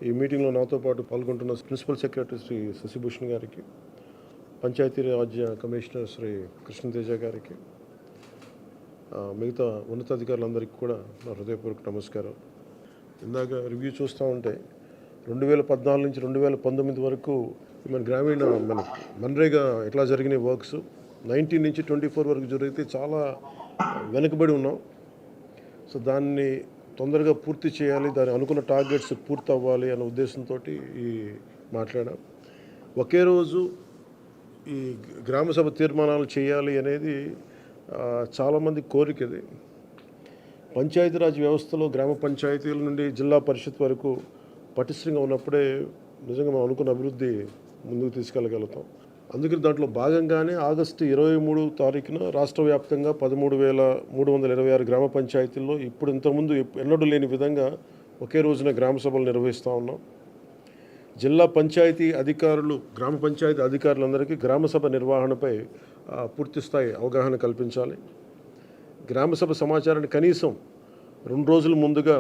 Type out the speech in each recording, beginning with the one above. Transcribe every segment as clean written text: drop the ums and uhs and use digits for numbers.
ఈ మీటింగ్లో నాతో పాటు పాల్గొంటున్న ప్రిన్సిపల్ సెక్రటరీ శ్రీ శశిభూషణ్ గారికి, పంచాయతీరాజ్ కమిషనర్ శ్రీ కృష్ణతేజ గారికి, మిగతా ఉన్నతాధికారులందరికీ కూడా నా హృదయపూర్వక నమస్కారం. ఇందాక రివ్యూ చూస్తూ ఉంటే 2014 నుంచి 2019 వరకు మన గ్రామీణ మన్రేగా ఎట్లా జరిగిన వర్క్స్ 19 నుంచి 24 వరకు జరిగితే చాలా వెనుకబడి ఉన్నాం. సో దాన్ని తొందరగా పూర్తి చేయాలి, దాని అనుకున్న టార్గెట్స్ పూర్తి అవ్వాలి అనే ఉద్దేశంతో ఈ మాట్లాడాం. ఒకే రోజు ఈ గ్రామసభ తీర్మానాలు చేయాలి అనేది చాలామంది కోరికది. పంచాయతీరాజ్ వ్యవస్థలో గ్రామ పంచాయతీల నుండి జిల్లా పరిషత్ వరకు పటిష్టంగా ఉన్నప్పుడే నిజంగా మనం అనుకున్న అభివృద్ధి ముందుకు తీసుకెళ్ళగలుగుతాం. అందుకని దాంట్లో భాగంగానే ఆగస్టు 23 తారీఖున రాష్ట్ర వ్యాప్తంగా 13,326 గ్రామ పంచాయతీల్లో ఇప్పుడు ఇంతకుముందు ఎన్నడూ లేని విధంగా ఒకే రోజున గ్రామ సభలు నిర్వహిస్తూ ఉన్నాం. జిల్లా పంచాయతీ అధికారులు, గ్రామ పంచాయతీ అధికారులందరికీ గ్రామసభ నిర్వహణపై పూర్తిస్థాయి అవగాహన కల్పించాలి. గ్రామసభ సమాచారాన్ని కనీసం 2 రోజుల ముందుగా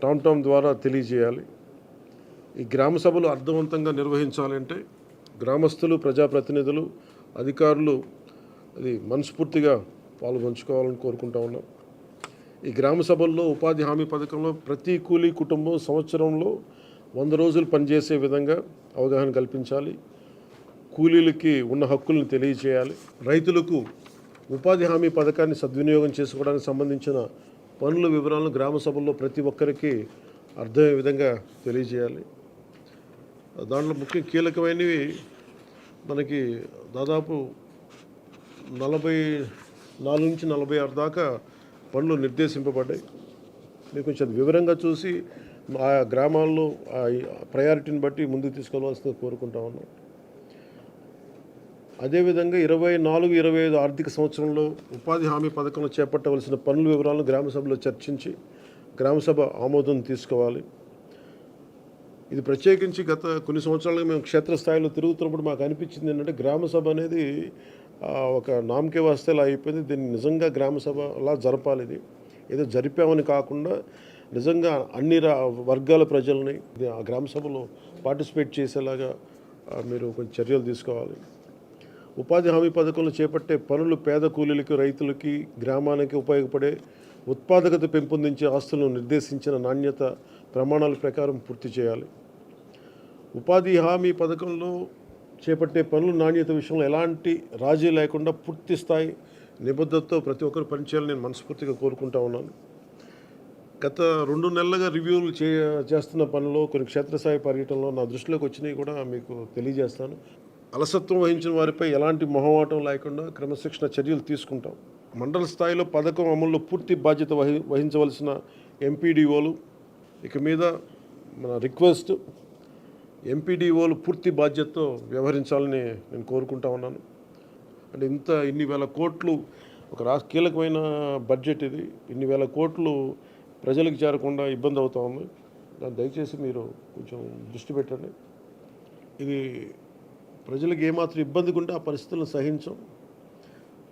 టామ్ ద్వారా తెలియజేయాలి. ఈ గ్రామ సభలు అర్థవంతంగా నిర్వహించాలంటే గ్రామస్తులు, ప్రజాప్రతినిధులు, అధికారులు అది మనస్ఫూర్తిగా పాల్గొంచుకోవాలని కోరుకుంటా ఉన్నాం. ఈ గ్రామ సభల్లో ఉపాధి హామీ పథకంలో ప్రతి కూలీ కుటుంబం సంవత్సరంలో 100 రోజులు పనిచేసే విధంగా అవగాహన కల్పించాలి. కూలీలకి ఉన్న హక్కులను తెలియజేయాలి. రైతులకు ఉపాధి హామీ పథకాన్ని సద్వినియోగం చేసుకోవడానికి సంబంధించిన పనుల వివరాలను గ్రామ సభల్లో ప్రతి ఒక్కరికి అర్థమయ్యే విధంగా తెలియజేయాలి. దాంట్లో ముఖ్య కీలకమైనవి మనకి దాదాపు 44 నుంచి 46 దాకా పనులు నిర్దేశింపబడ్డాయి. మీరు కొంచెం వివరంగా చూసి ఆ గ్రామాల్లో ఆ ప్రయారిటీని బట్టి ముందుకు తీసుకెళ్లవలసిందిగా కోరుకుంటా ఉన్నాం. అదేవిధంగా 24-25 ఆర్థిక సంవత్సరంలో ఉపాధి హామీ పథకంలో చేపట్టవలసిన పనుల వివరాలను గ్రామసభలో చర్చించి గ్రామసభ ఆమోదం తీసుకోవాలి. ఇది ప్రత్యేకించి గత కొన్ని సంవత్సరాలుగా మేము క్షేత్రస్థాయిలో తిరుగుతున్నప్పుడు మాకు అనిపించింది ఏంటంటే గ్రామసభ అనేది ఒక నామకే వాస్తేలా అయిపోయింది. దీన్ని నిజంగా గ్రామసభ అలా జరపాలి. ఇది ఏదో జరిపామని కాకుండా నిజంగా అన్ని వర్గాల ప్రజల్ని ఆ గ్రామసభలో పార్టిసిపేట్ చేసేలాగా మీరు కొంచెం చర్యలు తీసుకోవాలి. ఉపాధి హామీ పథకంలో చేపట్టే పనులు పేద కూలీలకి, రైతులకి, గ్రామానికి ఉపయోగపడే ఉత్పాదకత పెంపొందించే ఆస్తులను నిర్దేశించిన నాణ్యత ప్రమాణాల ప్రకారం పూర్తి చేయాలి. ఉపాధి హామీ పథకంలో చేపట్టే పనుల నాణ్యత విషయంలో ఎలాంటి రాజీ లేకుండా పూర్తి స్థాయి నిబద్ధతతో ప్రతి ఒక్కరు పనిచేయాలని నేను మనస్ఫూర్తిగా కోరుకుంటా ఉన్నాను. గత 2 నెలలుగా రివ్యూలు చేస్తున్న పనుల్లో కొన్ని క్షేత్రస్థాయి పర్యటనలో నా దృష్టిలోకి వచ్చినవి కూడా మీకు తెలియజేస్తాను. అలసత్వం వహించిన వారిపై ఎలాంటి మొహమాటం లేకుండా క్రమశిక్షణ చర్యలు తీసుకుంటాం. మండల స్థాయిలో పథకం అమల్లో పూర్తి బాధ్యత వహించవలసిన ఎంపీడీఓలు ఇక మీద మన రిక్వెస్ట్, ఎంపీడీఓలు పూర్తి బాధ్యతతో వ్యవహరించాలని నేను కోరుకుంటా ఉన్నాను. అంటే ఇన్ని వేల కోట్లు ఒక కీలకమైన బడ్జెట్ ఇది. ఇన్ని వేల కోట్లు ప్రజలకు చేరకుండా ఇబ్బంది అవుతూ ఉంది. దాన్ని దయచేసి మీరు కొంచెం దృష్టి పెట్టండి. ఇది ప్రజలకు ఏమాత్రం ఇబ్బందిగా ఉంటే ఆ పరిస్థితులను సహించం.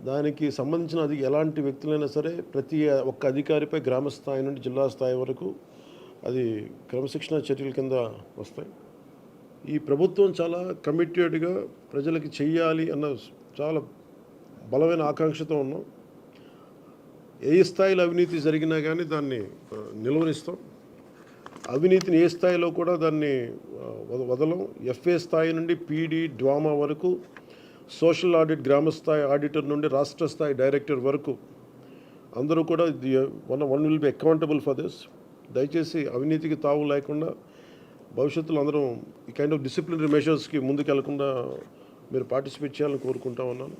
దానికి సంబంధించిన ఎలాంటి వ్యక్తులైనా సరే ప్రతి ఒక్క అధికారిపై గ్రామ స్థాయి నుండి జిల్లా స్థాయి వరకు అది క్రమశిక్షణ చర్యల కింద వస్తాయి. ఈ ప్రభుత్వం చాలా కమిటెడ్గా ప్రజలకి చెయ్యాలి అన్న చాలా బలమైన ఆకాంక్షతో ఉన్నాం. ఏ స్థాయిలో అవినీతి జరిగినా కానీ దాన్ని నిలువనిస్తాం. అవినీతిని ఏ స్థాయిలో కూడా దాన్ని వదలం. ఎఫ్ఏ స్థాయి నుండి పీడీ, డ్వామా వరకు, సోషల్ ఆడిట్ గ్రామస్థాయి ఆడిటర్ నుండి రాష్ట్ర స్థాయి డైరెక్టర్ వరకు అందరూ కూడా one will be accountable for this. దయచేసి అవినీతికి తావు లేకుండా భవిష్యత్తులో అందరం ఈ కైండ్ ఆఫ్ డిసిప్లినరీ మెషర్స్కి ముందుకెళ్లకుండా మీరు పార్టిసిపేట్ చేయాలని కోరుకుంటా ఉన్నాను.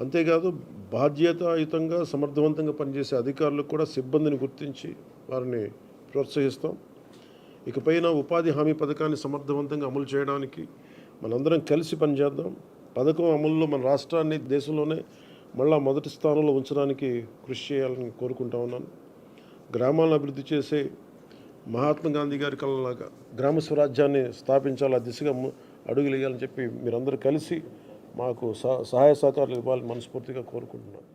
అంతేకాదు బాధ్యతాయుతంగా సమర్థవంతంగా పనిచేసే అధికారులకు కూడా సిబ్బందిని గుర్తించి వారిని ప్రోత్సహిస్తాం. ఇకపైన ఉపాధి హామీ పథకాన్ని సమర్థవంతంగా అమలు చేయడానికి మనందరం కలిసి పనిచేద్దాం. పథకం అమలులో మన రాష్ట్రాన్ని దేశంలోనే మళ్ళా మొదటి స్థానంలో ఉంచడానికి కృషి చేయాలని కోరుకుంటా ఉన్నాను. గ్రామాలను అభివృద్ధి చేసే మహాత్మా గాంధీ గారి కళలాగా గ్రామ స్వరాజ్యాన్ని స్థాపించాలి, ఆ దిశగా అడుగులు వేయాలని చెప్పి మీరందరూ కలిసి మాకు సహాయ సహకారాలు ఇవ్వాలని మనస్ఫూర్తిగా కోరుకుంటున్నాను.